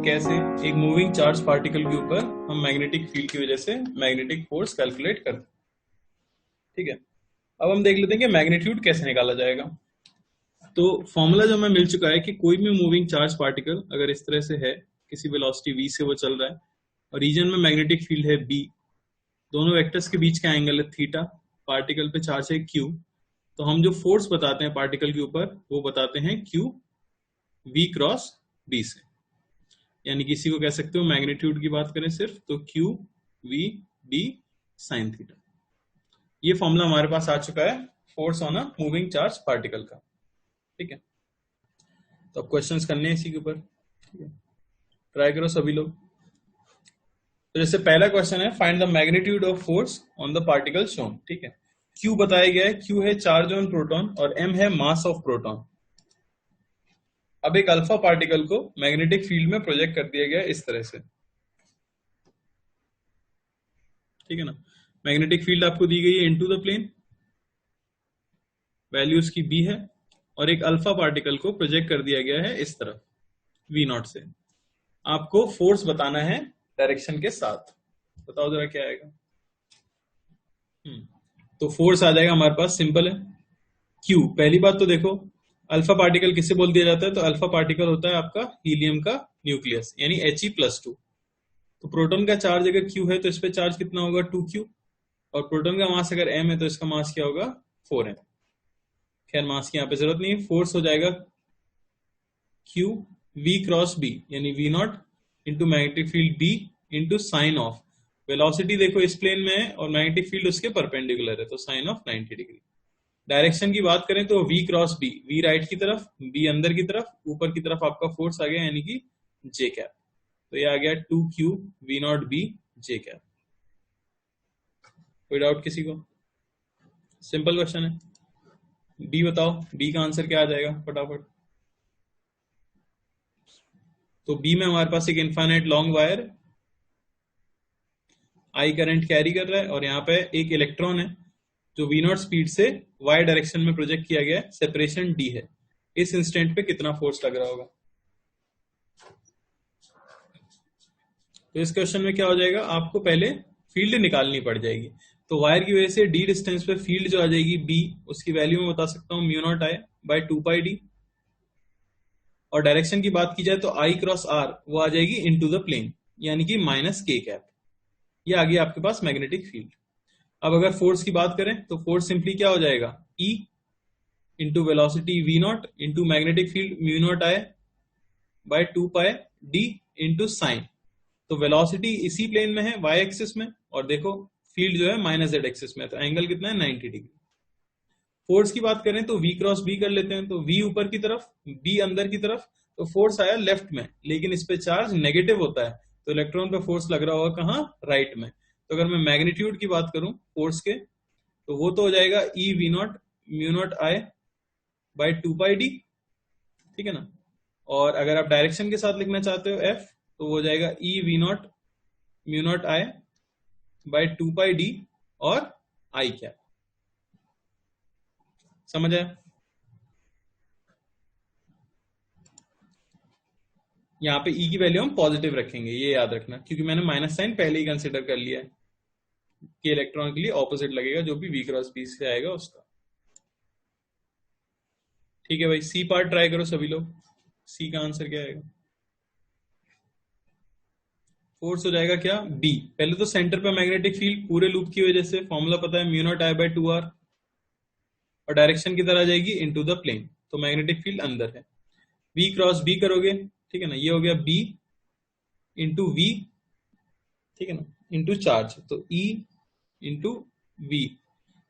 कैसे एक moving charge particle के ऊपर हम मैग्नेटिक फील्ड की वजह से मैग्नेटिक फोर्स कैलकुलेट करते हैं। ठीक है, अब हम देख लेते हैं कि मैग्नीट्यूड कैसे निकाला जाएगा। तो फॉर्मूला जो हमें मिल चुका है कि कोई भी मूविंग चार्ज पार्टिकल अगर इस तरह से है, किसी वेलोसिटी v से वो चल रहा है और रीजन में मैग्नेटिक फील्ड है b, दोनों वेक्टर्स के बीच का एंगल है थीटा, पार्टिकल पे चार्ज है q, तो हम जो फोर्स बताते हैं पार्टिकल के ऊपर वो बताते हैं q v क्रॉस b से, यानी किसी को कह सकते हो मैग्नीट्यूड की बात करें सिर्फ तो q v b sine theta. ये फॉर्मूला हमारे पास आ चुका है force on a moving charge particle का। ठीक है, तो अब क्वेश्चंस करने हैं इसी के ऊपर। ठीक है, ट्राई करो सभी लोग। तो जैसे पहला क्वेश्चन है, find the magnitude of force on the particle shown. ठीक है, Q बताया गया है, Q है चार्ज ऑन प्रोटॉन और M है मास ऑफ प्रोटॉन। अब एक अल्फा पार्टिकल को मैग्नेटिक फील्ड में प्रोजेक्ट कर दिया गया है इस तरह से। ठीक है ना, मैग्नेटिक फील्ड आपको दी गई है इनटू द प्लेन, वैल्यू उसकी B है, और एक अल्फा पार्टिकल को प्रोजेक्ट कर दिया गया है इस तरफ V0 से। आपको फोर्स बताना है डायरेक्शन के साथ। बताओ जरा क्या आएगा। तो फोर्स आ जाएगा हमारे पास, सिंपल है Q। पहली बात तो देखो, अल्फा पार्टिकल किसे बोल दिया जाता है, तो अल्फा पार्टिकल होता है आपका हीलियम का न्यूक्लियस यानी He+2। तो प्रोटॉन का चार्ज अगर Q है तो इस पे चार्ज कितना होगा 2Q, और प्रोटॉन का मास अगर M है तो इसका मास क्या होगा 4M। खैर मास की यहाँ पे जरूरत नहीं है, फोर्स हो जाएगा Q V क्रॉस B यानी V0 into magnetic field B into sine of, velocity देखो इस प्लेन में है और मैग्नेटिक फील्ड उसके परपेंडिकुलर है तो साइन ऑफ 90 डिग्री। डायरेक्शन की बात करें तो V cross B, V right की तरफ B अंदर की तरफ, ऊपर की तरफ आपका फोर्स आ गया यानी कि J कैप, तो ये आ गया 2Q V0 B J cap. कोई डाउट किसी को? सिंपल क्वेश्चन है। B बताओ, B का आंसर क्या आ जाएगा फटाफट। तो B में हमारे पास एक infinite long wire I current carry कर रहा है और यहाँ पे एक इलेक्ट्रॉन है जो V0 स्पीड से Y डायरेक्शन में प्रोजेक्ट किया गया है, सेपरेशन D है। इस इंस्टेंट पे कितना फोर्स लग रहा होगा। तो इस क्वेश्चन में क्या हो जाएगा, आपको पहले फील्ड निकालनी पड़ जाएगी। तो वायर की वजह से D डिस्टेंस पे फील्ड जो आ जाएगी B, उसकी वैल्यू मैं बता सकता हूँ μ0I/2πd, और डायरेक्शन की बात की जाए तो I क्रॉस R वो आ जाएगी इनटू द प्लेन यानी कि -k कैप। ये आ गया आपके पास मैग्नेटिक फील्ड। अब अगर फोर्स की बात करें तो फोर्स सिंपली क्या हो जाएगा, E into velocity V0 into magnetic field μ0I/2πd into sine. तो वेलोसिटी इसी प्लेन में है y एक्सिस में, और देखो फील्ड जो है -z एक्सिस में, तो एंगल कितना है 90 डिग्री। फोर्स की बात करें तो V क्रॉस B कर लेते हैं, तो V ऊपर की तरफ B अंदर की तरफ, तो फोर्स आया लेफ्ट में, लेकिन इस पे चार्ज नेगेटिव होता है तो इलेक्ट्रॉन पे फोर्स लग रहा होगा कहाँ, राइट में। तो अगर मैं मैग्नीट्यूड की बात करूं फोर्स के, तो वो तो हो जाएगा E V0 μ0I/2πd। ठीक है ना, और अगर आप डायरेक्शन के साथ लिखना चाहते हो F, तो वो हो जाएगा E V0 μ0I/2πd और I क्या, समझ आया। यहाँ पे E की वैल्यू हम पॉजिटिव रखेंगे, ये याद रखना, क्योंकि मैंने माइनस साइन पहले ही कंसिडर कर लिया है कि इलेक्ट्रॉन के लिए ऑपोजिट लगेगा जो भी V क्रॉस B से आएगा उसका। ठीक है भाई, सी पार्ट ट्राई करो सभी लोग। सी का आंसर क्या आएगा। फोर्स हो जाएगा क्या B, पहले तो सेंटर पे मैग्नेटिक फील्ड पूरे लूप की वजह से फॉर्मूला पता है μ0I/2r, और डायरेक्शन की तरह आ जाएगी इनटू द प्लेन, तो मैग्नेटिक फील्ड अंदर है। V क्रॉस B करोगे, ठीक है ना, ये हो गया B इंटू V, ठीक है ना, इंटू चार्ज, तो E इंटू V,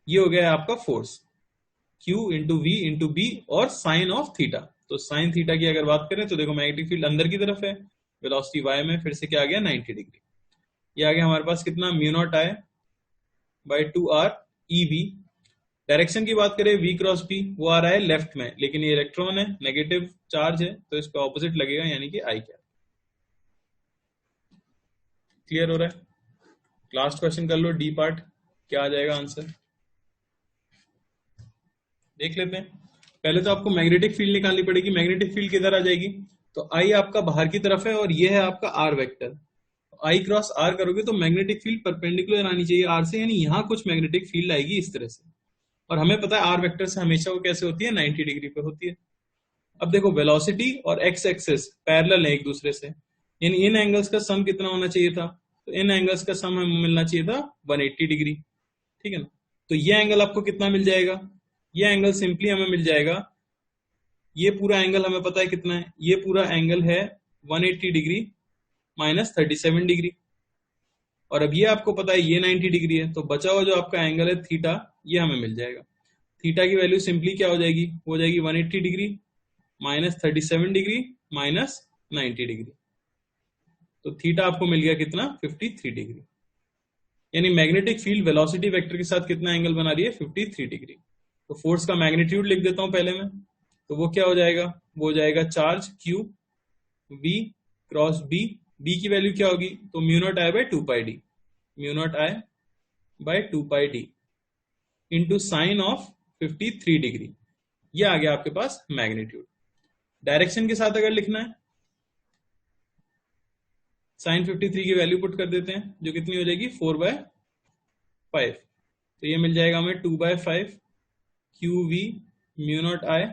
ये हो गया आपका force Q into V into B और साइन ऑफ थीटा। तो साइन थीटा की अगर बात करें तो देखो मैग्नेटिक फील्ड अंदर की तरफ है, वेलोसिटी y में फिर से क्या आ गया 90 डिग्री। ये आ गया हमारे पास कितना μ0I/2r EV। डायरेक्शन की बात करें V क्रॉस B, वो आ रहा है लेफ्ट में, लेकिन ये इलेक्ट्रॉन है, नेगेटिव चार्ज है, तो इस पे ऑपोजिट लगेगा यानी कि I क्या। क्लियर हो रहा है। लास्ट क्वेश्चन कर लो, डी पार्ट, क्या आ जाएगा आंसर देख लेते हैं। पहले तो आपको मैग्नेटिक फील्ड निकालनी पड़ेगी। मैग्नेटिक फील्ड किधर आ जाएगी, तो आई आपका बाहर की तरफ है और ये है आपका R vector. I cross R करोगे तो मैग्नेटिक फील्ड परपेंडिकुलर आनी चाहिए आर से, यानी यहां कुछ मैग्नेटिक फील्ड आएगी इस तरह से। और हमें पता है आर वेक्टर से हमेशा वो कैसे होती है, 90 डिग्री पे होती है। अब देखो वेलोसिटी और एक्स एक्सिस पैरेलल है एक दूसरे से, यानी इन एंगल्स का सम कितना होना चाहिए था, तो इन एंगल्स का सम हमें मिलना चाहिए था 180 डिग्री। ठीक है ना, तो ये एंगल आपको कितना मिल जाएगा, ये एंगल सिंपली हमें मिल जाएगा, ये पूरा एंगल हमें पता है कितना है, ये पूरा एंगल है 180 डिग्री माइनस 37 डिग्री। और अब ये आपको पता है ये 90 डिग्री है, तो बचा हुआ जो आपका एंगल है थीटा, ये हमें मिल जाएगा। थीटा की वैल्यू सिंपली क्या हो जाएगी, हो जाएगी 180 degree minus 37 degree minus 90 degree. तो थीटा आपको मिल गया कितना, 53 डिग्री। यानी मैग्नेटिक फील्ड वेलोसिटी वेक्टर के साथ कितना एंगल बना रही है, 53 डिग्री। तो फोर्स का मैग्नीट्यूड लिख देता हूं पहले में, तो वो क्या हो जाएगा, वो हो जाएगा charge Q V cross B। B की वैल्यू क्या होगी, तो mu not I by 2 pi D, mu not I by 2 pi D into sine of 53 degree. ये आ गया आपके पास मैग्नीट्यूड। डायरेक्शन के साथ अगर लिखना है, साइन 53 की वैल्यू पुट कर देते हैं, जो कितनी हो जाएगी 4/5। तो ये मिल जाएगा हमें 2/5 QV mu not I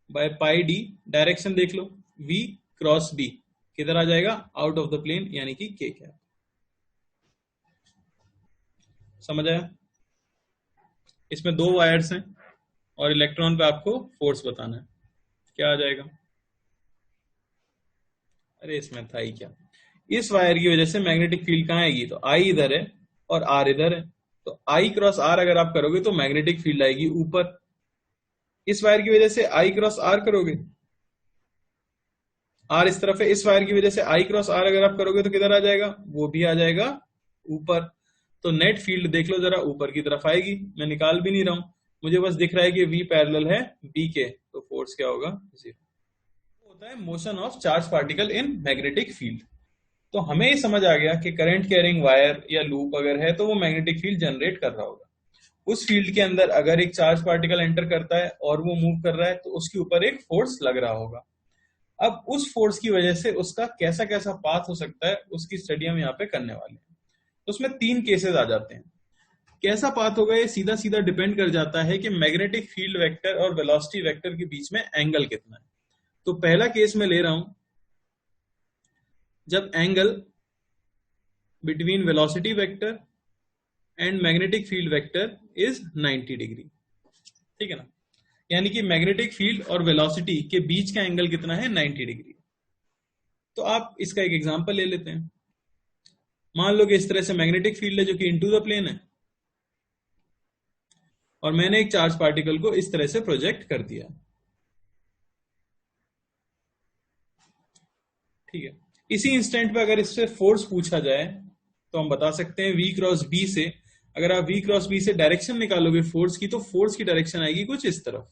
by pi D. Direction देख लो, V क्रॉस B किधर आ जाएगा, आउट ऑफ द प्लेन, यानी कि K कैप। समझ आया, इसमें 2 वायर्स हैं और इलेक्ट्रॉन पे आपको फोर्स बताना है, क्या आ जाएगा, अरे इसमें था ही क्या, इस वायर की वजह से मैग्नेटिक फील्ड कहां आएगी, तो आई इधर है और आर इधर है, तो आई क्रॉस आर अगर आप करोगे तो मैग्नेटिक फील्ड आएगी ऊपर। इस वायर की वजह से आई क्रॉस आर करोगे, आर इस तरफ है, इस वायर की वजह से आई क्रॉस आर अगर आप करोगे तो किधर आ जाएगा, वो भी आ जाएगा ऊपर। तो नेट फील्ड देख लो जरा, ऊपर की तरफ आएगी। मैं निकाल भी नहीं रहा हूं, मुझे बस दिख रहा है कि V पैरेलल है B के, तो फोर्स क्या होगा, 0 होता है motion of charge particle in magnetic field. तो हमें ये समझ आ गया कि करंट कैरिंग वायर या लूप अगर है तो वो मैग्नेटिक फील्ड जनरेट कर रहा होगा। उस फील्ड के अंदर अगर एक चार्ज पार्टिकल एंटर करता है और वो मूव कर रहा है, तो उसके ऊपर एक फोर्स लग रहा होगा। अब उस फोर्स की वजह से उसका कैसा कैसा पाथ हो सकता है, उसकी स्टडी हम यहाँ पे करने वाले हैं। तो उसमें 3 केसेस आ जाते हैं। कैसा पाथ होगा, ये सीधा सीधा डिपेंड कर जाता है कि मैग्नेटिक फील्ड वेक्टर और वेलोसिटी वेक्टर के बीच में एंगल कितना है। तो पहला केस मैं ले रहा हूं, जब angle between velocity vector and magnetic field vector is 90 degree. ठीक है ना, यानी कि मैग्नेटिक फील्ड और वेलोसिटी के बीच का एंगल कितना है, 90 डिग्री। तो आप इसका एक एग्जांपल ले लेते हैं। मान लो कि इस तरह से मैग्नेटिक फील्ड है जो कि इनटू द प्लेन है, और मैंने एक चार्ज पार्टिकल को इस तरह से प्रोजेक्ट कर दिया। ठीक है, इसी इंस्टेंट पे अगर इससे फोर्स पूछा जाए तो हम बता सकते हैं V क्रॉस B से, अगर आप V क्रॉस B से डायरेक्शन निकालोगे फोर्स की, तो फोर्स की डायरेक्शन आएगी कुछ इस तरफ,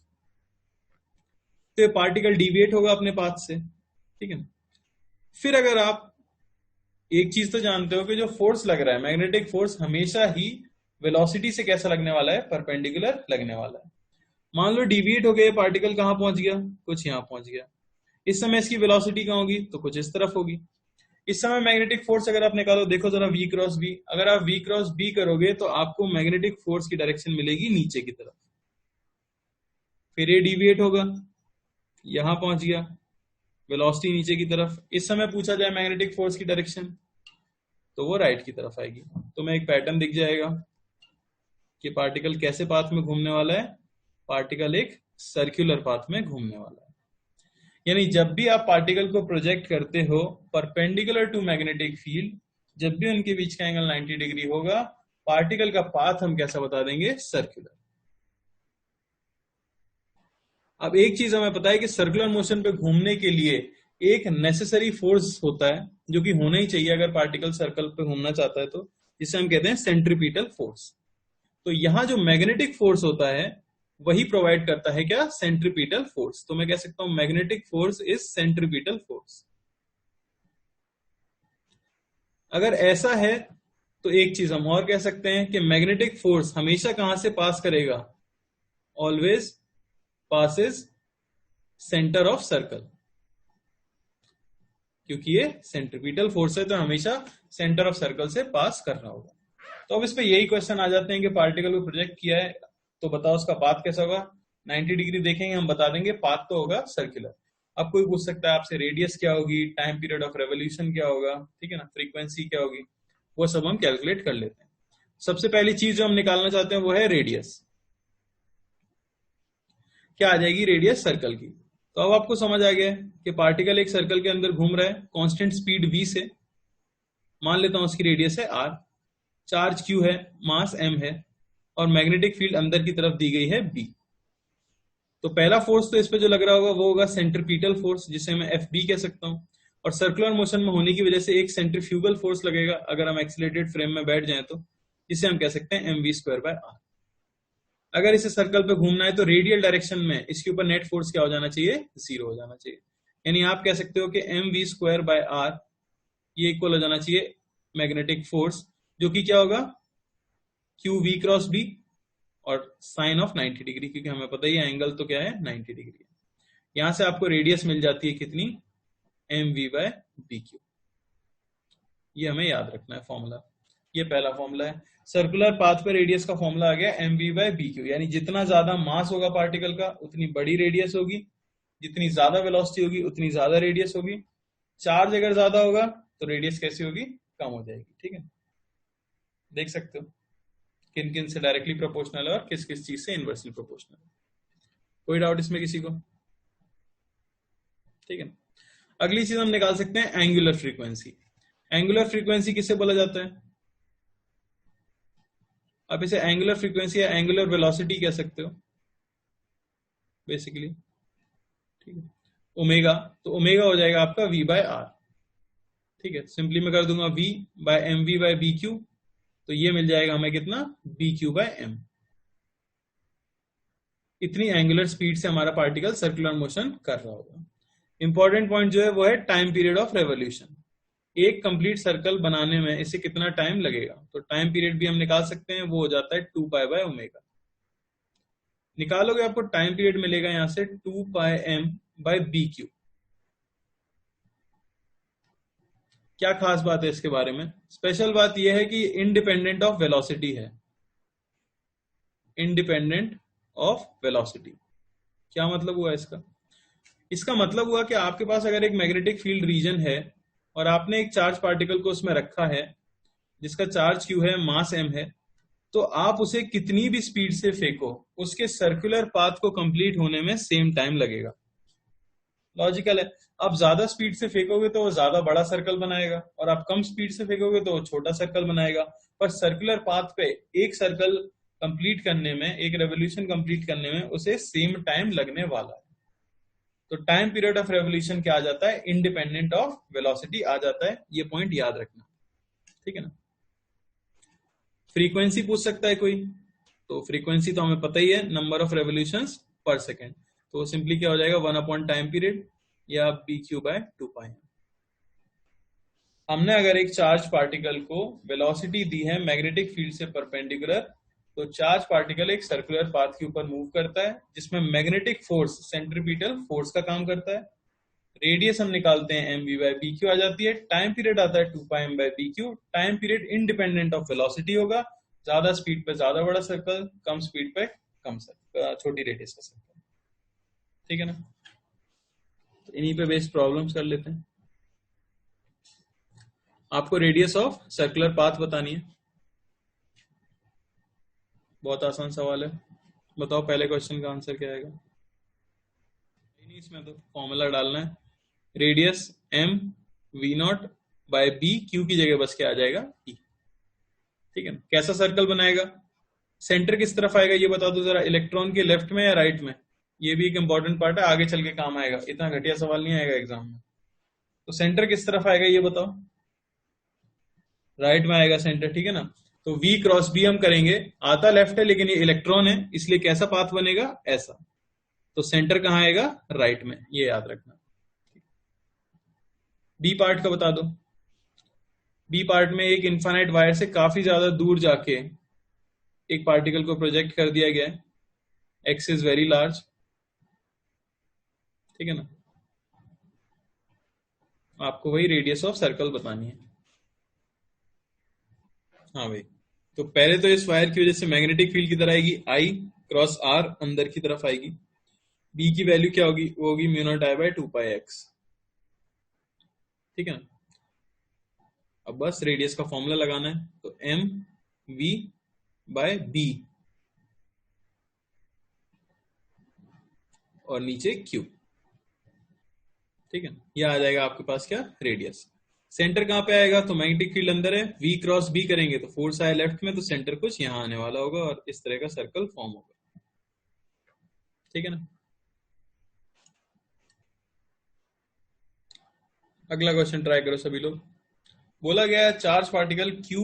तो ये पार्टिकल डिविएट होगा अपने पाथ से। ठीक है ना, फिर अगर आप एक चीज तो जानते हो कि जो फोर्स लग रहा है, मैग्नेटिक फोर्स हमेशा ही वेलोसिटी से कैसा लगने वाला है, परपेंडिकुलर लगने वाला है। मान लो डिविएट हो गया, पार्टिकल कहां पहुंच गया, कुछ यहां पहुंच गया, इस समय इसकी वेलोसिटी कहां होगी, तो कुछ इस तरफ होगी। इस समय मैग्नेटिक फोर्स अगर आप निकालो, देखो जरा V क्रॉस B, अगर आप V क्रॉस B करोगे तो आपको मैग्नेटिक फोर्स की डायरेक्शन मिलेगी नीचे की तरफ। फिर ये डिविएट होगा, यहां पहुंच गया, वेलोसिटी नीचे की तरफ। इस समय पूछा जाए मैग्नेटिक फोर्स की डायरेक्शन, तो वो राइट की तरफ आएगी। तो मैं एक पैटर्न दिख जाएगा कि पार्टिकल कैसे पाथ में घूमने वाला है, पार्टिकल एक सर्कुलर पाथ में घूमने वाला है। यानी जब भी आप पार्टिकल को प्रोजेक्ट करते हो परपेंडिकुलर टू मैग्नेटिक फील्ड, जब भी उनके बीच का एंगल 90 डिग्री होगा, पार्टिकल का पाथ हम कैसा बता देंगे, सर्कुलर। अब एक चीज हमें पता है कि सर्कुलर मोशन पे घूमने के लिए एक नेसेसरी फोर्स होता है, जो कि होना ही चाहिए अगर पार्टिकल सर्कल पे घूमना चाहता है, तो जिसे हम कहते हैं सेंट्रीपिटल फोर्स। तो यहां जो मैग्नेटिक फोर्स होता है वही प्रोवाइड करता है क्या, सेंट्रीपिटल फोर्स। तो मैं कह सकता हूं magnetic force is centripetal force. अगर ऐसा है तो एक चीज हम और कह सकते हैं कि मैग्नेटिक फोर्स हमेशा कहां से पास करेगा, always passes centre of circle. क्योंकि ये सेंट्रीपिटल फोर्स है तो हमेशा सेंटर ऑफ सर्कल से पास कर रहा होगा। तो अब इस पे यही क्वेश्चन आ जाते हैं कि पार्टिकल को प्रोजेक्ट किया है तो बताओ उसका पाथ कैसा होगा। 90 डिग्री देखेंगे, हम बता देंगे पाथ तो होगा सर्कुलर। अब कोई पूछ सकता है आपसे रेडियस क्या होगी, टाइम पीरियड ऑफ रेवोल्यूशन क्या होगा, ठीक है ना, फ्रीक्वेंसी क्या होगी, वो सब हम कैलकुलेट कर लेते हैं। सबसे पहली चीज जो हम निकालना चाहते हैं वो है रेडियस। क्या आ जाएगी रेडियस सर्कल की। तो अब आपको समझ आ गया कि पार्टिकल एक सर्कल के अंदर घूम रहा है कांस्टेंट स्पीड v से, मान लेता हूं उसकी रेडियस है r, चार्ज q है, मास m है, और मैग्नेटिक फील्ड अंदर की तरफ दी गई है b। तो पहला फोर्स तो इस पे जो लग रहा होगा वो होगा सेंट्रीपिटल फोर्स, जिसे मैं FB कह सकता हूं, और सर्कुलर मोशन में होने की वजह से एक सेंट्रीफ्यूगल फोर्स लगेगा अगर हम एक्सीलरेटेड फ्रेम में बैठ जाएं तो, जिसे हम कह सकते हैं mv²/r। अगर इसे सर्कल पे घूमना है तो रेडियल डायरेक्शन में इसके ऊपर नेट फोर्स क्या हो जाना चाहिए, 0 हो जाना चाहिए। यानी आप कह सकते हो कि mv²/r ये इक्वल हो जाना चाहिए मैग्नेटिक फोर्स, जो कि क्या होगा qv×b और साइन ऑफ 90 डिग्री, क्योंकि हमें पता ही है एंगल तो क्या है 90 डिग्री है। यहां से आपको रेडियस मिल जाती है कितनी, mv/bq। ये हमें याद रखना है फॉर्मूला, ये पहला फॉर्मूला है। सर्कुलर पाथ पे रेडियस का फॉर्मूला आ गया mv/bq, यानी जितना ज्यादा मास होगा पार्टिकल का उतनी बड़ी रेडियस होगी, जितनी ज्यादा वेलोसिटी होगी उतनी ज्यादा रेडियस होगी। चार्ज अगर ज्यादा होगा तो रेडियस कैसी होगी, कम हो जाएगी। ठीक है, देख सकते हो किन किन से डायरेक्टली प्रोपोर्शनल है और किस किस चीज से इनवर्सली प्रोपोर्शनल है। कोई डाउट इसमें किसी को? ठीक है, अगली चीज हम निकाल सकते हैं एंगुलर फ्रीक्वेंसी। एंगुलर फ्रीक्वेंसी किसे बोला जाता है? आप इसे एंगुलर फ्रीक्वेंसी या एंगुलर वेलोसिटी कह सकते हो बेसिकली। ठीक है, ओमेगा, तो ओमेगा हो जाएगा आपका v/r। ठीक है, सिंपली मैं कर दूंगा v/mv/bq, तो ये मिल जाएगा हमें कितना, bq/m। इतनी एंगुलर स्पीड से हमारा पार्टिकल सर्कुलर मोशन कर रहा होगा। इंपॉर्टेंट पॉइंट जो है वो है टाइम पीरियड ऑफ रेवोल्यूशन। एक कंप्लीट सर्कल बनाने में इसे कितना टाइम लगेगा, तो टाइम पीरियड भी हम निकाल सकते हैं, वो हो जाता है 2π/ω। निकालोगे आपको टाइम पीरियड मिलेगा यहां से 2πm/bq। क्या खास बात है इसके बारे में? स्पेशल बात यह है कि इंडिपेंडेंट ऑफ वेलोसिटी है, इंडिपेंडेंट ऑफ वेलोसिटी। क्या मतलब हुआ इसका? इसका मतलब हुआ कि आपके पास अगर एक मैग्नेटिक फील्ड रीजन है और आपने एक चार्ज पार्टिकल को उसमें रखा है जिसका चार्ज q है, मास m है, तो आप उसे कितनी भी स्पीड से फेंको उसके सर्कुलर पाथ को कंप्लीट होने में सेम टाइम लगेगा। लॉजिकल है। आप ज्यादा स्पीड से फेंकोगे तो वो ज्यादा बड़ा सर्कल बनाएगा और आप कम स्पीड से फेंकोगे तो वो छोटा सर्कल बनाएगा, पर सर्कुलर पाथ पे एक सर्कल कंप्लीट करने में, एक रेवोल्यूशन कंप्लीट करने में उसे सेम टाइम लगने वाला है। तो टाइम पीरियड ऑफ रेवोल्यूशन क्या आ जाता है, इंडिपेंडेंट ऑफ वेलोसिटी आ जाता है। ये पॉइंट याद रखना, ठीक है ना। फ्रीक्वेंसी पूछ सकता है कोई, तो फ्रीक्वेंसी तो हमें पता ही है, नंबर ऑफ रेवोल्यूशंस पर सेकेंड। तो सिंपली क्या हो जाएगा, 1 टाइम पीरियड या bq/2π। हमने अगर एक चार्ज पार्टिकल को वेलोसिटी दी है मैग्नेटिक फील्ड से परपेंडिकुलर, तो चार्ज पार्टिकल एक सर्कुलर पाथ के ऊपर मूव करता है जिसमें मैग्नेटिक फोर्स सेंट्रीपिटल फोर्स का काम करता है। रेडियस हम निकालते हैं mv/bq आ जाती है, टाइम पीरियड आता है 2πm/bq। Time period independent of velocity होगा, ज्यादा स्पीड पे ज्यादा बड़ा सर्कल, कम स्पीड पे कम सर्कल, छोटी रेडियस का सर्कल। ठीक है ना, तो इन्हीं पे बेस्ड प्रॉब्लम्स कर लेते हैं। आपको रेडियस ऑफ सर्कुलर पाथ बतानी है, बहुत आसान सवाल है। बताओ पहले क्वेश्चन का आंसर क्या आएगा। नहीं, इसमें तो फॉर्मूला डालना है, रेडियस mv0/b, q की जगह बस क्या आ जाएगा, e। ठीक है ना। कैसा सर्कल बनाएगा, सेंटर किस तरफ आएगा ये बता दो जरा, इलेक्ट्रॉन के लेफ्ट में या राइट में? ये भी एक इंपॉर्टेंट पार्ट है, आगे चल के काम आएगा, इतना घटिया सवाल नहीं आएगा एग्जाम में। तो सेंटर किस तरफ आएगा ये बताओ, राइट में आएगा सेंटर, ठीक है ना। तो v×b हम करेंगे, आता लेफ्ट है लेकिन ये इलेक्ट्रॉन है, इसलिए कैसा पाथ बनेगा, ऐसा। तो सेंटर कहां आएगा, राइट में, ये याद रखना। बी पार्ट का बता दो। बी पार्ट में एक इनफाइनाइट वायर से काफी ज्यादा दूर जाके एक पार्टिकल को प्रोजेक्ट कर दिया गया है, एक्स इज वेरी लार्ज, ठीक है ना। आपको वही रेडियस ऑफ सर्कल बतानी है। हाँ भाई, तो पहले तो इस वायर की वजह से मैग्नेटिक फील्ड किधर आएगी, आई क्रॉस आर अंदर की तरफ आएगी। बी की वैल्यू क्या होगी, वो होगी mu not I bye 2πx। ठीक है ना। अब बस रेडियस का फॉर्मूला लगाना है, तो एम वी बाय बी और नीचे क्यू। ठीक है, ये आ जाएगा आपके पास क्या, रेडियस। सेंटर कहां पे आएगा, तो मैग्नेटिक फील्ड अंदर है, वी क्रॉस बी करेंगे तो फोर्स आया लेफ्ट में, तो सेंटर कुछ यहां आने वाला होगा और इस तरह का सर्कल फॉर्म होगा। ठीक है ना। अगला क्वेश्चन ट्राई करो सभी लोग। बोला गया है charge particle Q,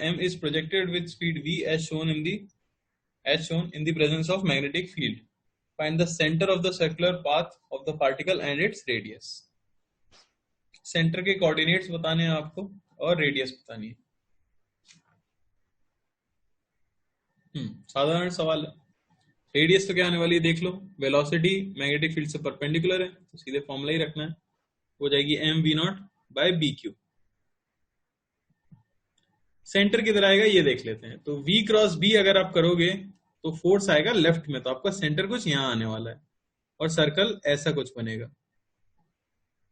M is projected with speed v as shown in the presence of magnetic field. Find the center of the circular path of the particle and its radius. Centre के coordinates बताने हैं आपको और radius बतानी है। साधारण सवाल है। रेडियस तो क्या आने वाली है देख लो, वेलोसिटी मैग्नेटिक फील्ड से परपेंडिकुलर है तो सीधे फॉर्मूला ही रखना है, हो जाएगी M V not by B Q. Centre किधर आएगा ये देख लेते हैं, तो V क्रॉस B अगर आप करोगे तो फोर्स आएगा लेफ्ट में, तो आपका सेंटर कुछ यहां आने वाला है और सर्कल ऐसा कुछ बनेगा।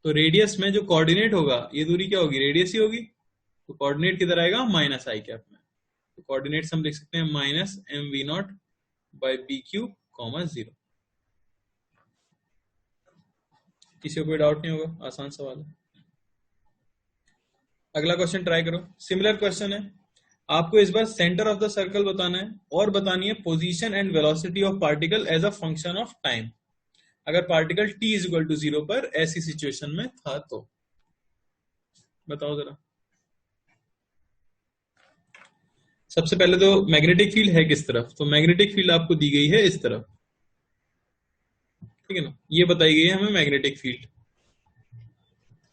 तो रेडियस में जो कोऑर्डिनेट होगा ये दूरी क्या होगी, रेडियस ही होगी, तो कोऑर्डिनेट किधर आएगा, माइनस आई कैप में। तो कोऑर्डिनेट्स हम लिख सकते हैं minus M V not by B Q comma 0। किसी को कोई डाउट नहीं होगा, आसान सवाल है। अगला क्वेश्चन ट्राई करो, सिमिलर क्वेश्चन है। आपको इस बार सेंटर ऑफ द सर्कल बताना है और बतानी है position and velocity of particle as a function of time, अगर particle t is equal to 0 पर ऐसी सिचुएशन में था तो। बताओ जरा। सबसे पहले तो मैग्नेटिक फील्ड है किस तरफ, तो मैग्नेटिक फील्ड आपको दी गई है इस तरफ। ठीक है ना, ये बताई गई है हमें मैग्नेटिक फील्ड।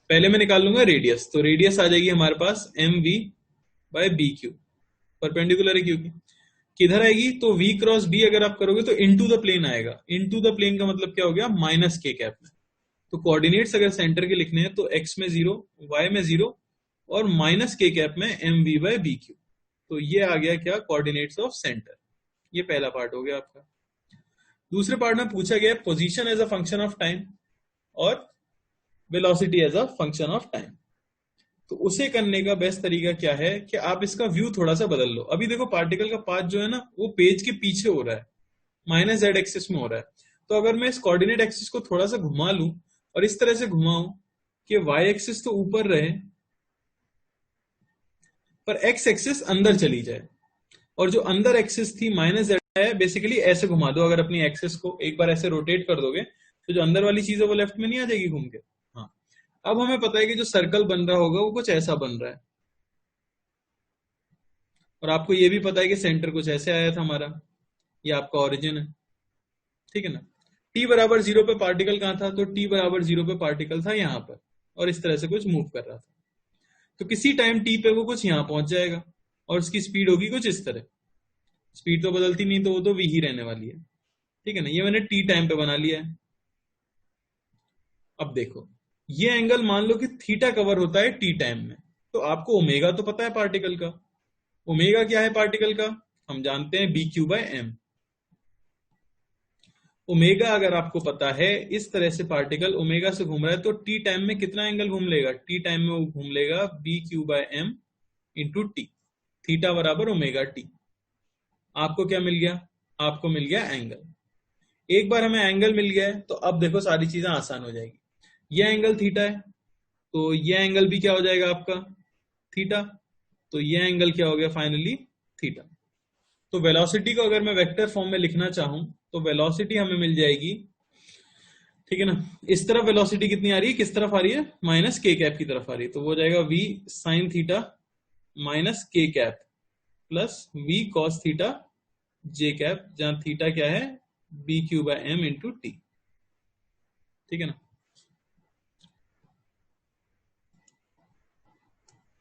पहले मैं निकाल लूंगा रेडियस, तो रेडियस आ जाएगी हमारे पास M V by B Q, perpendicular है क्योंकि। किधर आएगी, तो v क्रॉस b अगर आप करोगे तो इनटू द प्लेन आएगा। इनटू द प्लेन का मतलब क्या हो गया, माइनस के कैप में। तो कोऑर्डिनेट्स अगर सेंटर के लिखने हैं तो x में 0, y में 0 और माइनस के कैप में M V by B Q. तो ये आ गया क्या, कोऑर्डिनेट्स ऑफ सेंटर। ये पहला पार्ट हो गया आपका। दूसरे पार्ट में पूछा गया position as a function of time और velocity as a function of time. तो उसे करने का बेस्ट तरीका क्या है कि आप इसका व्यू थोड़ा सा बदल लो। अभी देखो पार्टिकल का पाथ जो है ना वो पेज के पीछे हो रहा है, माइनस जेड एक्सिस में हो रहा है। तो अगर मैं इस कोऑर्डिनेट एक्सिस को थोड़ा सा घुमा लूं और इस तरह से घुमाऊं कि वाई एक्सिस तो ऊपर रहे पर एक्स एक्सिस अंदर चली जाए, और जो अंदर एक्सिस थी माइनस जेड है, बेसिकली ऐसे घुमा दो। अगर अपनी एक्सिस को एक बार ऐसे रोटेट कर दोगे तो जो अंदर वाली चीज है वो लेफ्ट में नहीं आ जाएगी घूम के। हाँ, अब हमें पता है कि जो सर्कल बन रहा होगा वो कुछ ऐसा बन रहा है, और आपको ये भी पता है कि सेंटर कुछ ऐसे आया था हमारा, ये आपका ओरिजिन है। ठीक है ना। t बराबर 0 पे पार्टिकल कहां था, तो t बराबर 0 पे पार्टिकल था यहां पर और इस तरह से कुछ मूव कर रहा था। तो किसी टाइम t पे वो कुछ यहां पहुंच जाएगा और उसकी स्पीड होगी कुछ इस तरह। स्पीड तो बदलती नहीं, तो वो तो v ही रहने वाली है। ठीक है ना, ये मैंने t टाइम पे बना लिया है। अब देखो ये एंगल मान लो कि थीटा कवर होता है t टाइम में, तो आपको ओमेगा तो पता है पार्टिकल का। ओमेगा क्या है पार्टिकल का, हम जानते हैं B Q by M. Omega अगर आपको पता है, इस तरह से पार्टिकल ओमेगा से घूम रहा है तो टी टाइम में कितना एंगल घूम लेगा, टी टाइम में वो घूम लेगा B Q by M into T, theta बराबर ओमेगा टी। आपको क्या मिल गया, आपको मिल गया एंगल। एक बार हमें एंगल मिल गया है तो अब देखो सारी चीजें आसान हो जाएगी। यह एंगल थीटा है तो यह एंगल भी क्या हो जाएगा आपका, थीटा। तो यह एंगल क्या हो गया फाइनली, थीटा। तो वेलोसिटी को अगर मैं वेक्टर फॉर्म में लिखना चाहूं तो वेलोसिटी हमें मिल जाएगी, ठीक है ना, इस तरफ वेलोसिटी कितनी आ रही है, किस तरफ आ रही है, माइनस के कैप की तरफ आ रही है। तो वो जाएगा v साइन थीटा माइनस के cap plus v cos theta J cap, जहां थीटा क्या है, B Q by M into T. ठीक है ना।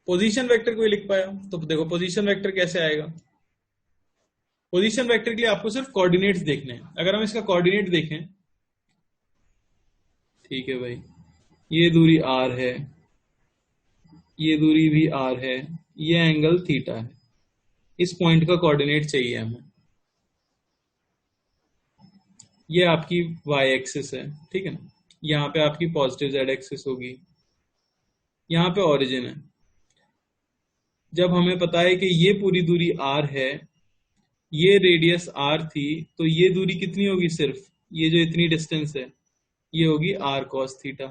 पोजीशन वेक्टर कोई लिख पाया, तो देखो पोजीशन वेक्टर कैसे आएगा। पोजीशन वेक्टर के लिए आपको सिर्फ कोऑर्डिनेट्स देखने हैं। अगर हम इसका कोऑर्डिनेट देखें, ठीक है भाई, ये दूरी r है, ये दूरी भी r है, ये एंगल थीटा है, इस पॉइंट का कोऑर्डिनेट चाहिए हमें। ये आपकी y एक्सिस है, ठीक है ना। यहाँ पे आपकी पॉजिटिव z एक्सिस होगी, यहाँ पे ओरिजिन है। जब हमें पता है कि ये पूरी दूरी r है, ये रेडियस r थी, तो ये दूरी कितनी होगी, सिर्फ ये जो इतनी डिस्टेंस है ये होगी r cos थीटा।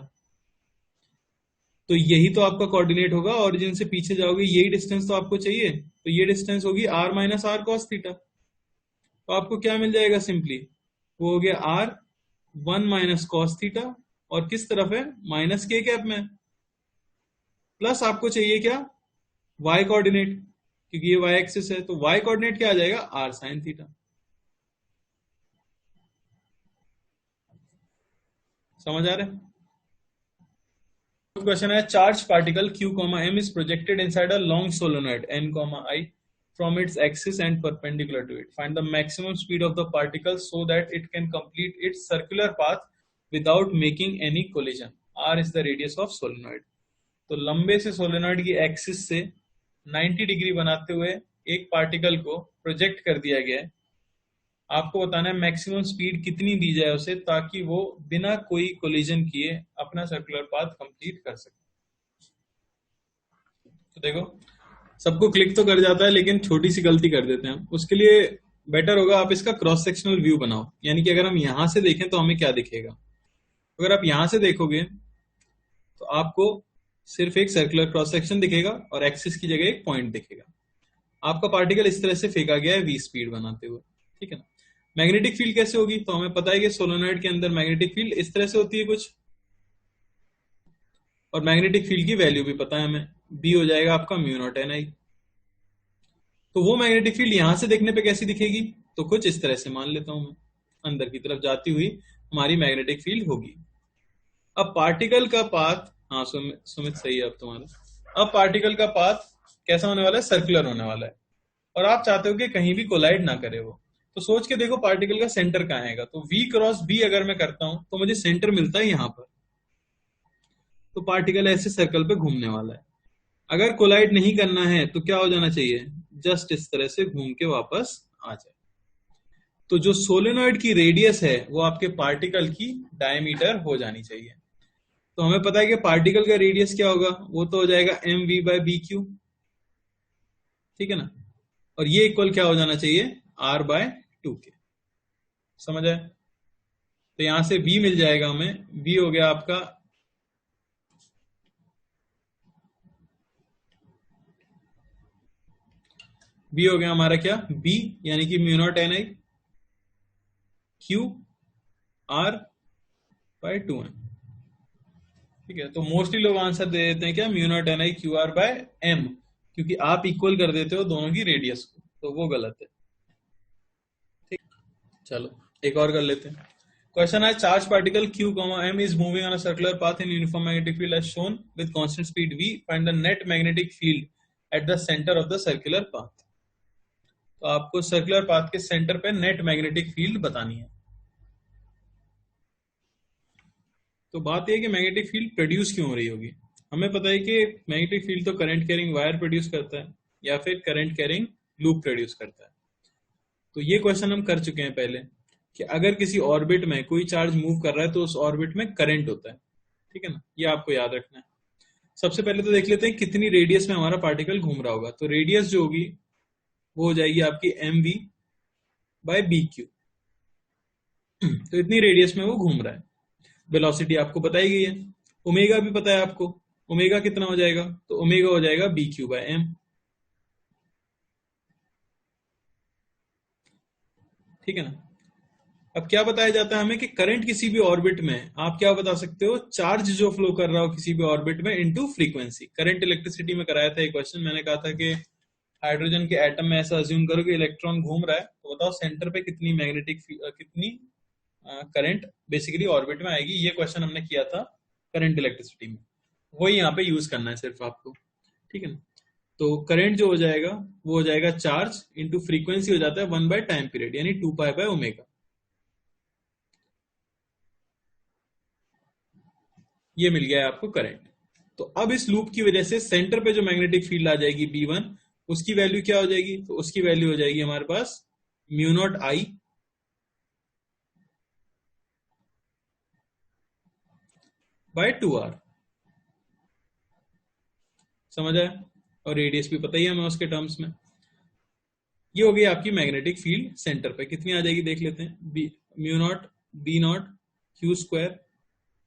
तो यही तो आपका कोऑर्डिनेट होगा, ओरिजिन से पीछे जाओगे यही डिस्टेंस तो आपको चाहिए, तो ये डिस्टेंस होगी r minus R cos theta. तो आपको क्या मिल जाएगा, सिंपली वो हो गया r 1 माइनस कॉस थीटा, और किस तरफ है, माइनस के कैप में, प्लस आपको चाहिए क्या, y कोऑर्डिनेट, क्योंकि ये y एक्सिस है, तो y कोऑर्डिनेट क्या आ जाएगा, r साइन थीटा। समझ आ रहा है। क्वेश्चन है, charge particle q, m is projected inside a long solenoid n, I from its axis and perpendicular to it. Find the maximum speed of the particle so that it can complete its circular path without making any collision. R is the radius of solenoid. तो लंबे से solenoid की axis से 90 degree बनाते हुए एक particle को project कर दिया गया है। आपको बताना है मैक्सिमम स्पीड कितनी दी जाए उसे, ताकि वो बिना कोई कोलिजन किए अपना सर्कुलर पाथ कंप्लीट कर सके। तो देखो, सबको क्लिक तो कर जाता है, लेकिन छोटी सी गलती कर देते हैं। उसके लिए बेटर होगा आप इसका क्रॉस सेक्शनल व्यू बनाओ, यानी कि अगर हम यहां से देखें तो हमें क्या दिखेगा। अगर आप यहां से देखोगे तो आपको सिर्फ एक सर्कुलर क्रॉस सेक्शन दिखेगा और एक्सिस की जगह एक पॉइंट दिखेगा। आपका पार्टिकल इस तरह से फेंका गया है v स्पीड बनाते हुए, ठीक है ना। मैग्नेटिक फील्ड कैसे होगी, तो हमें पता है कि सोलेनॉइड के अंदर मैग्नेटिक फील्ड इस तरह से होती है कुछ, और मैग्नेटिक फील्ड की वैल्यू भी पता है हमें, b हो जाएगा आपका म्यू नॉट एन आई। तो वो मैग्नेटिक फील्ड यहां से देखने पे कैसी दिखेगी, तो कुछ इस तरह से मान लेता हूं मैं, अंदर की तरफ जाती हुई हमारी मैग्नेटिक फील्ड होगी। अब पार्टिकल का पाथ, हाँ सुमित सही है अब तुम्हारा। अब पार्टिकल का पाथ कैसा होने वाला है, सर्कुलर होने वाला है, और आप चाहते हो कि कहीं भी कोलाइड ना करे वो। तो सोच के देखो पार्टिकल का सेंटर कहाँ आएगा, तो v क्रॉस b अगर मैं करता हूं तो मुझे सेंटर मिलता है यहां पर। तो पार्टिकल ऐसे सर्कल पे घूमने वाला है। अगर कोलाइड नहीं करना है तो क्या हो जाना चाहिए, जस्ट इस तरह से घूम के वापस आ जाए। तो जो सोलेनॉइड की रेडियस है वो आपके पार्टिकल की डायमीटर हो जानी चाहिए। तो हमें पता है कि पार्टिकल का रेडियस क्या होगा, वो तो हो जाएगा M V by B Q, ठीक है ना। और ये इक्वल क्या हो जाना चाहिए, r बाय 2k। समझ आए। तो यहां से v मिल जाएगा हमें, v हो गया आपका v हो गया हमारा क्या, b यानी कि mu not N I Q r by 2m, ठीक है। तो मोस्टली लोग आंसर दे देते हैं क्या, mu not N I Q R by m, क्योंकि आप इक्वल कर देते हो दोनों की रेडियस को, तो वो गलत है। ठीक, चलो एक और कर लेते हैं। क्वेश्चन है, charge particle q, m is moving on a circular path in uniform magnetic field as shown with constant speed v. Find the net magnetic field at the center of the circular path. तो आपको circular path के centre पे net magnetic field बतानी है। तो बात यह है कि मैग्नेटिक फील्ड प्रोड्यूस क्यों हो रही होगी। हमें पता है कि मैग्नेटिक फील्ड तो करंट कैरिंग वायर प्रोड्यूस करता है या फिर करंट कैरिंग लूप प्रोड्यूस करता है। तो ये क्वेश्चन हम कर चुके हैं पहले कि अगर किसी ऑर्बिट में कोई चार्ज मूव कर रहा है तो उस ऑर्बिट में करंट होता है, ठीक है ना। ये आपको याद रखना है। सबसे पहले तो देख लेते हैं कितनी रेडियस में हमारा पार्टिकल घूम रहा होगा। तो रेडियस जो होगी वो हो जाएगी आपकी M V by B Q. तो इतनी रेडियस में वो घूम रहा है। वेलोसिटी आपको बताई गई है, ओमेगा भी पता है आपको। ओमेगा कितना हो जाएगा, तो ओमेगा हो जाएगा बी क्यू बाय एम, ठीक है ना। अब क्या बताया जाता है हमें कि करंट किसी भी ऑर्बिट में, आप क्या बता सकते हो, चार्ज जो फ्लो कर रहा हो किसी भी ऑर्बिट में इनटू फ्रीक्वेंसी। करंट इलेक्ट्रिसिटी में कराया था एक क्वेश्चन, मैंने कहा था कि हाइड्रोजन के एटम में ऐसा अज्यूम करो कि इलेक्ट्रॉन घूम रहा है, तो बताओ सेंटर पे कितनी मैग्नेटिक कितनी करंट बेसिकली ऑर्बिट में आएगी। ये क्वेश्चन हमने किया था करंट इलेक्ट्रिसिटी में, वही यहाँ पे यूज करना है सिर्फ आपको, ठीक है ना। तो करंट जो हो जाएगा वो हो जाएगा चार्ज इंटू फ्रीक्वेंसी हो जाता है 1 बाय टाइम पीरियड, यानी 2 पाई बाय ओमेगा। ये मिल गया है आपको करंट। तो अब इस लूप की वजह से सेंटर पे जो मैग्नेटिक फील्ड आ जाएगी B1, उसकी वैल्यू क्या हो जाएगी? तो उसकी वैल्यू हो जाएगी हमारे पास mu naught I by 2R। समझ आया? और रेडियस भी पता ही है हमें उसके टर्म्स में। ये हो गई आपकी मैग्नेटिक फील्ड सेंटर पे। कितनी आ जाएगी देख लेते हैं। Mu not B not Q square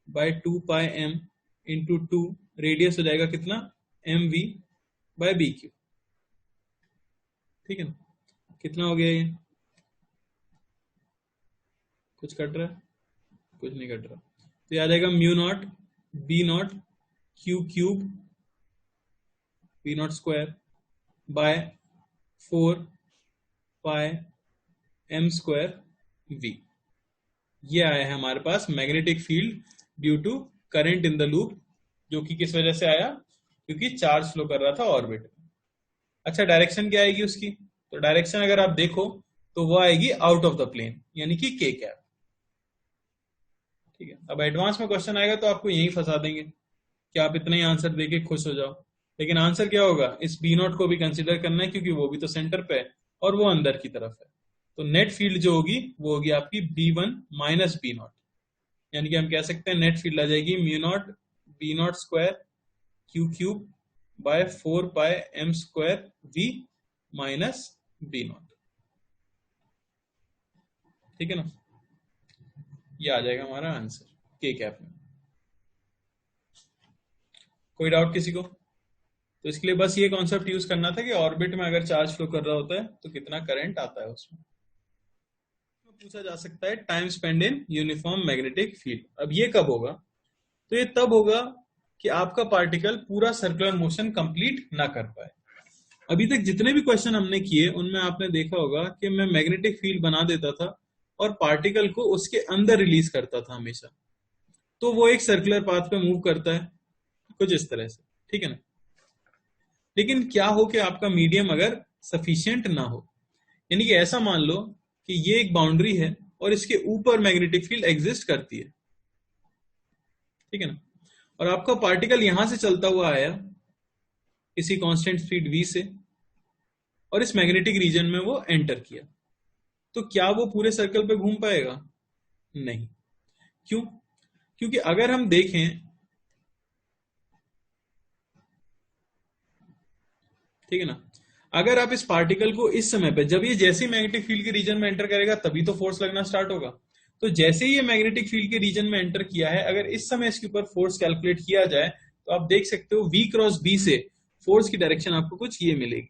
by 2πm into 2, radius हो जाएगा कितना? MV by BQ। ठीक है ना? कितना हो गया ये? कुछ कट रहा है? कुछ नहीं कट रहा। तो ये आ जाएगा mu not B not Q cube B not square by 4πm square V। ये आया है हमारे पास magnetic field due to current in the loop, जो कि किस वजह से आया? क्योंकि चार्ज फ्लो कर रहा था ऑर्बिट में। अच्छा, डायरेक्शन क्या आएगी उसकी? तो डायरेक्शन अगर आप देखो तो वो आएगी आउट ऑफ द प्लेन, यानी कि के कैप। ठीक है, अब एडवांस में क्वेश्चन आएगा तो आपको यही फंसा देंगे कि आप इतना ही आंसर देके खुश हो जाओ, लेकिन आंसर क्या होगा? इस बी नॉट को भी कंसिडर करना है, क्योंकि वो भी तो सेंटर पे है और वो अंदर की तरफ है। तो नेट फील्ड जो होगी वो होगी आपकी B1 माइनस बी नॉट, यानी कि हम कह सकते हैं नेट फील्ड आ जाएगी mu not B not square Q cube by 4πm square V minus B not. ठीक है ना? ये आ जाएगा हमारा आंसर के कैप में। कोई डाउट किसी को? तो इसके लिए बस ये कॉन्सेप्ट यूज करना था कि ऑर्बिट में अगर चार्ज फ्लो कर रहा होता है तो कितना करंट आता है उसमें। पूछा जा सकता है time spend in uniform magnetic field. अब ये कब होगा? तो ये तब होगा कि आपका पार्टिकल पूरा सर्कुलर मोशन कंप्लीट ना कर पाए। अभी तक जितने भी क्वेश्चन हमने किए उनमें आपने देखा होगा कि मैं मैग्नेटिक फील्ड बना देता था और पार्टिकल को उसके अंदर रिलीज करता था हमेशा, तो वो एक सर्कुलर पाथ पे मूव करता है कुछ इस तरह से। ठीक है ना? लेकिन क्या हो कि आपका मीडियम अगर सफिशिएंट ना हो, यानी कि ऐसा मान लो कि ये एक बाउंड्री है और इसके ऊपर मैग्नेटिक फील्ड एग्जिस्ट करती है। ठीक है ना? और आपका पार्टिकल यहां से चलता हुआ आया किसी कांस्टेंट स्पीड v से और इस मैग्नेटिक रीजन में वो एंटर किया, तो क्या वो पूरे सर्कल पे घूम पाएगा? नहीं। क्यों? क्योंकि अगर हम देखें, ठीक है ना, अगर आप इस पार्टिकल को इस समय पे, जब ये जैसे ही मैग्नेटिक फील्ड के रीजन में एंटर करेगा तभी तो फोर्स लगना स्टार्ट होगा। तो जैसे ही ये मैग्नेटिक फील्ड के रीजन में एंटर किया है, अगर इस समय इसके ऊपर फोर्स कैलकुलेट किया जाए तो आप देख सकते हो v क्रॉस b से फोर्स की डायरेक्शन आपको कुछ ये मिलेगी।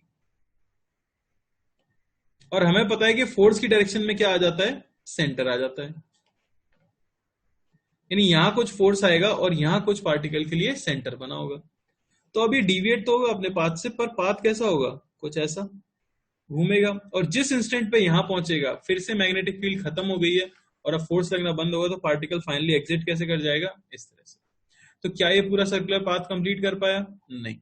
और हमें पता है कि फोर्स की डायरेक्शन में क्या आ जाता है? सेंटर आ जाता है। यानी यहां कुछ फोर्स आएगा और यहां कुछ पार्टिकल के लिए सेंटर बना होगा। तो अभी डिविएट तो होगा अपने पाथ से, पर पाथ कैसा होगा? कुछ ऐसा घूमेगा, और जिस इंस्टेंट पे यहां पहुंचेगा फिर से मैग्नेटिक फील्ड खत्म हो गई है और अब फोर्स लगना बंद होगा, तो पार्टिकल फाइनली एग्जिट कैसे कर जाएगा? इस तरह से। तो क्या ये पूरा सर्कुलर पाथ कंप्लीट कर पाया? नहीं।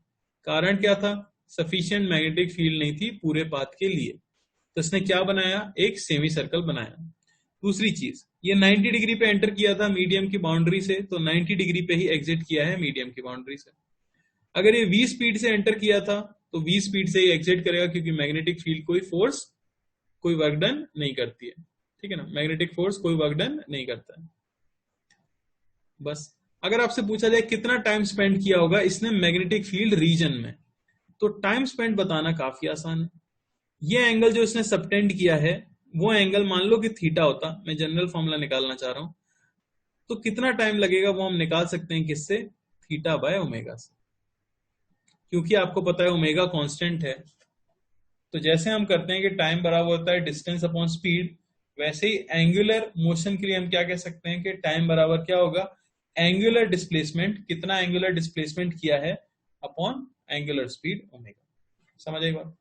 कारण क्या था? सफिशिएंट मैग्नेटिक फील्ड नहीं थी पूरे पाथ के लिए। तो इसने क्या बनाया? एक सेमी सर्कल बनाया। दूसरी चीज, ये 90 डिग्री पे एंटर किया था मीडियम की बाउंड्री से, तो 90 डिग्री पे ही एग्जिट किया है मीडियम की बाउंड्री से। अगर ये v स्पीड से एंटर किया था तो v स्पीड से ही एग्जिट करेगा, क्योंकि मैग्नेटिक फील्ड कोई फोर्स, कोई वर्क डन नहीं करती है। ठीक है ना? मैग्नेटिक फोर्स कोई वर्क डन नहीं करता है। बस अगर आपसे पूछा जाए कितना टाइम स्पेंड किया होगा इसने मैग्नेटिक फील्ड रीजन में, तो टाइम स्पेंड बताना काफी आसान है। ये एंगल जो इसने सबटेंड किया है, वो एंगल मान लो कि थीटा होता, मैं जनरल फॉर्मूला निकालना चाह रहा हूं, तो कितना टाइम लगेगा वो हम निकाल सकते हैं किससे? थीटा बाय ओमेगा से। क्योंकि आपको पता है ओमेगा कांस्टेंट है, तो जैसे हम करते हैं कि टाइम बराबर होता है डिस्टेंस अपॉन स्पीड, वैसे ही एंगुलर मोशन के लिए हम क्या कह सकते हैं कि टाइम बराबर क्या होगा? एंगुलर डिस्प्लेसमेंट, कितना एंगुलर डिस्प्लेसमेंट किया है अपॉन एंगुलर स्पीड ओमेगा। समझ आई बात?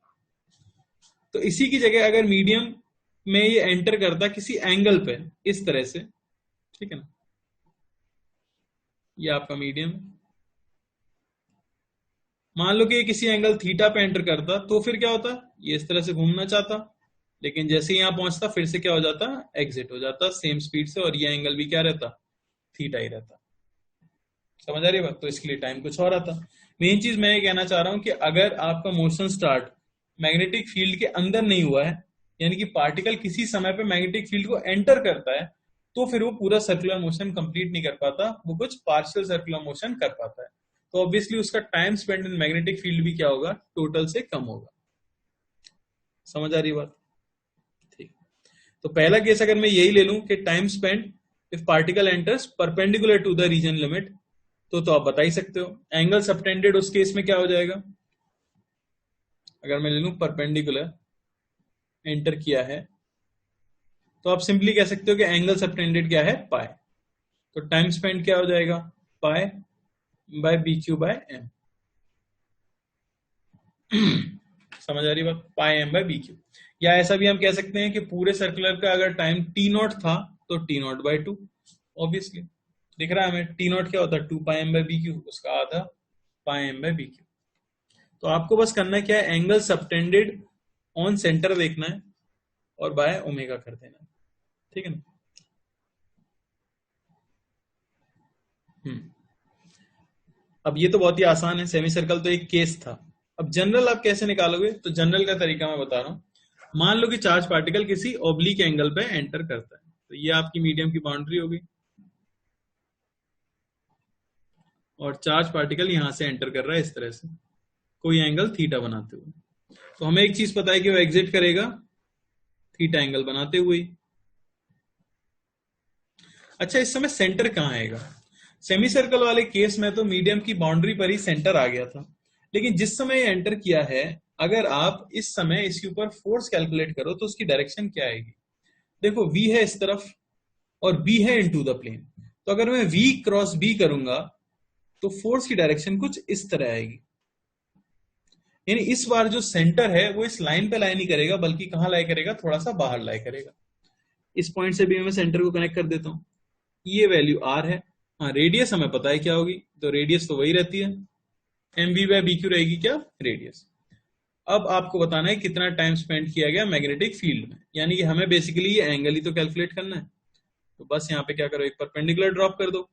तो इसी की जगह अगर मीडियम में ये एंटर करता किसी एंगल पे इस तरह से, ठीक है ना, ये आपका मीडियम, मान लो कि ये किसी एंगल थीटा पे एंटर करता, तो फिर क्या होता? ये इस तरह से घूमना चाहता, लेकिन जैसे ही यहां पहुंचता फिर से क्या हो जाता? एग्जिट हो जाता सेम स्पीड से, और ये एंगल भी क्या रहता? थीटा ही रहता। समझ आ रही है बात? तो इसके लिए टाइम कुछ और आता। मेन चीज मैं ये कहना चाह रहा हूं कि अगर आपका मोशन स्टार्ट मैग्नेटिक फील्ड के अंदर नहीं हुआ है, यानी कि पार्टिकल किसी समय पे मैग्नेटिक फील्ड को एंटर करता है, तो फिर वो पूरा सर्कुलर मोशन कंप्लीट नहीं कर पाता, वो कुछ पार्शियल सर्कुलर मोशन कर पाता है। तो ऑब्वियसली उसका time spend in magnetic field भी क्या होगा, टोटल से कम होगा। समझ आ रही बात? ठीक। तो पहला केस अगर मैं यही ले लूं कि time spend if particle enters perpendicular to the region limit, तो आप बता ही सकते हो एंगल सबटेंडेड उस केस में क्या हो जाएगा। अगर मैं ले लूं परपेंडिकुलर एंटर किया है, तो आप सिंपली कह सकते हो कि एंगल सबटेंडेड क्या है, पाई। तो टाइम स्पेंड क्या हो जाएगा, pi by B Q by M. समझ आ रही बात? Pi M by B Q. या ऐसा भी हम कह सकते हैं कि पूरे सर्कुलर का अगर टाइम टी नॉट था तो T not by two. Obviously दिख रहा है हमें टी नॉट क्या होता है, two pi M by B Q, उसका आधा pi M by B Q. तो आपको बस करना क्या है, एंगल सबटेंडेड ऑन सेंटर देखना है और बाय ओमेगा कर देना है। ठीक है ना? अब ये तो बहुत ही आसान है, सेमी सर्कल तो एक केस था। अब जनरल आप कैसे निकालोगे, तो जनरल का तरीका मैं बता रहा हूं। मान लो कि चार्ज पार्टिकल किसी ओब्लिक एंगल पे एंटर करता है, तो ये आपकी मीडियम की बाउंड्री होगी, और चार्ज पार्टिकल यहां से एंटर कर रहा है इस तरह से, कोई एंगल थीटा बनाते हुए। तो हमें एक चीज पता है कि वो एग्जिट करेगा थीटा एंगल बनाते हुए। अच्छा, इस समय सेंटर कहां आएगा? सेमी सर्कल वाले केस में तो मीडियम की बाउंड्री पर ही सेंटर आ गया था, लेकिन जिस समय एंटर किया है, अगर आप इस समय इसके ऊपर फोर्स कैलकुलेट करो तो उसकी डायरेक्शन क्या आएगी? देखो V है इस तरफ और B है इनटू द प्लेन, तो अगर मैं V क्रॉस B करूंगा तो फोर्स की डायरेक्शन कुछ इस तरह आएगी। यानी इस बार जो सेंटर है वो इस लाइन पे लाई नहीं करेगा, बल्कि कहां लाई करेगा, थोड़ा सा बाहर लाई करेगा। इस पॉइंट से भी मैं सेंटर को कनेक्ट कर देता हूं। ये वैल्यू R है। हाँ, रेडियस हमें पता है क्या होगी, तो रेडियस तो वही रहती है, M V by B Q रहेगी क्या, रेडियस। अब आपको बताना है कितना टाइम स्पेंड किया गया मैग्नेटिक फील्ड में, यानी कि हमें बेसिकली ये एंगल ही तो कैलकुलेट करना है। तो बस यहाँ पे क्या करो, एक परपेंडिकुलर ड्रॉप कर दो।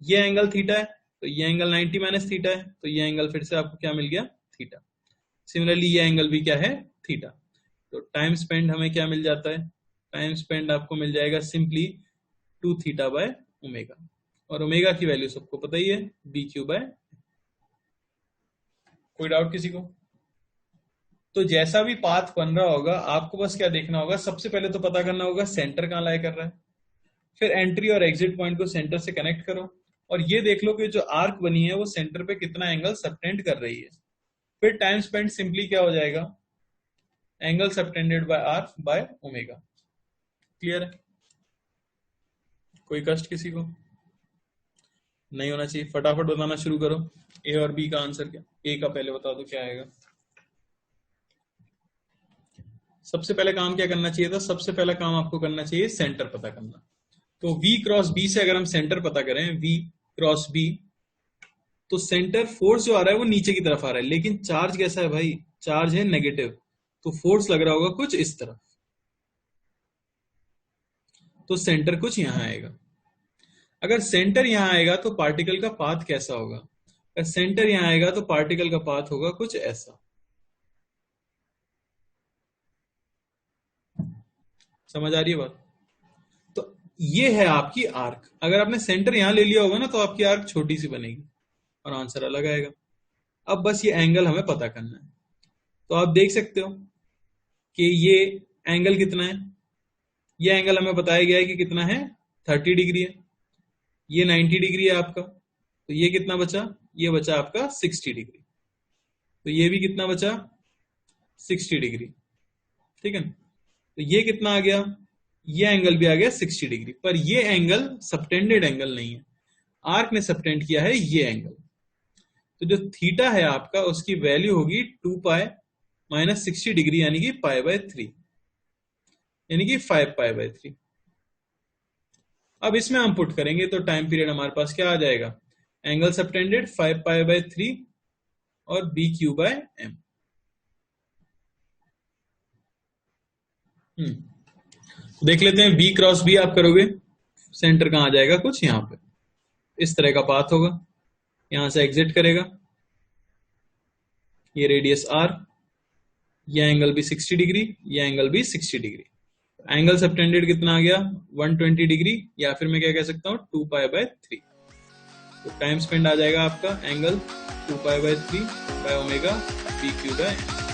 ये एंगल थीटा है, तो ये एंगल 90 माइनस थीटा है, तो ये एंगल फिर से आपको क्या मिल गया, थीटा। सिमिलरली ये एंगल भी क्या है, थीटा। तो टाइम स्पेंड हमें क्या मिल जाता है, टाइम स्पेंड आपको मिल जाएगा सिंपली 2 थीटा बाय ओमेगा, और ओमेगा की वैल्यू सबको पता ही है, बी क्यू बाय। कोई डाउट किसी को? तो जैसा भी पाथ बन रहा होगा आपको बस क्या देखना होगा, सबसे पहले तो पता करना होगा सेंटर कहां लाई कर रहा है, फिर एंट्री और एग्जिट पॉइंट को सेंटर से कनेक्ट करो, और ये देख लो कि जो आर्क बनी है वो सेंटर पे कितना एंगल सबटेंड कर रही है। फिर टाइम स्पेंड सिंपली क्या हो जाएगा, angle subtended by R by omega. Clear है? कोई कष्ट किसी को नहीं होना चाहिए। फटाफट बताना शुरू करो, ए और बी का आंसर क्या। ए का पहले बता दो क्या आएगा। सबसे पहले काम क्या करना चाहिए था, सबसे पहला काम आपको करना चाहिए सेंटर पता करना। तो V क्रॉस B से अगर हम सेंटर पता करें, V क्रॉस B, तो सेंटर फोर्स जो आ रहा है वो नीचे की तरफ आ रहा है, लेकिन चार्ज कैसा है भाई, चार्ज है नेगेटिव, तो फोर्स लग रहा होगा कुछ इस तरफ, तो सेंटर कुछ यहां आएगा। अगर सेंटर यहां आएगा तो पार्टिकल का पाथ कैसा होगा, अगर सेंटर यहां आएगा तो पार्टिकल का पाथ होगा कुछ ऐसा। समझ आ रही है बात? तो ये है आपकी आर्क। अगर आपने सेंटर यहां ले लिया होगा ना, तो आपकी आर्क छोटी सी बनेगी और आंसर अलग आएगा। अब बस ये एंगल हमें पता करना है। तो आप देख सकते हो कि ये एंगल कितना है, ये एंगल हमें बताया गया है कि कितना है, 30 डिग्री है। ये 90 डिग्री है आपका, तो ये कितना बचा, ये बचा आपका 60 डिग्री। तो ये भी कितना बचा, 60 डिग्री। ठीक है ना? तो ये कितना आ गया, ये एंगल भी आ गया 60 डिग्री, पर ये एंगल सबटेंडेड एंगल नहीं है, आर्क ने सबटेंड किया है ये एंगल। तो जो थीटा है आपका, उसकी वैल्यू होगी 2 पाई माइनस 60 डिग्री, यानी कि पाई बाय 3, यानी कि 5 पाई बाय 3। अब इसमें हम पुट करेंगे तो टाइम पीरियड हमारे पास क्या आ जाएगा, एंगल सबटेंडेड 5 पाई बाय 3 और बी क्यू बाय एम। तो देख लेते हैं, बी क्रॉस बी आप करोगे, सेंटर कहां आ जाएगा, कुछ यहां पे इस तरह का पाथ होगा। यहां से एग्जिट करेगा, ये रेडियस r, ये एंगल भी 60 डिग्री, ये एंगल भी 60 डिग्री। एंगल सबटेंडेड कितना आ गया 120 डिग्री, या फिर मैं क्या कह सकता हूँ 2π/3। तो टाइम स्पेंड आ जाएगा आपका एंगल 2π/3 बाय ओमेगा pq/n।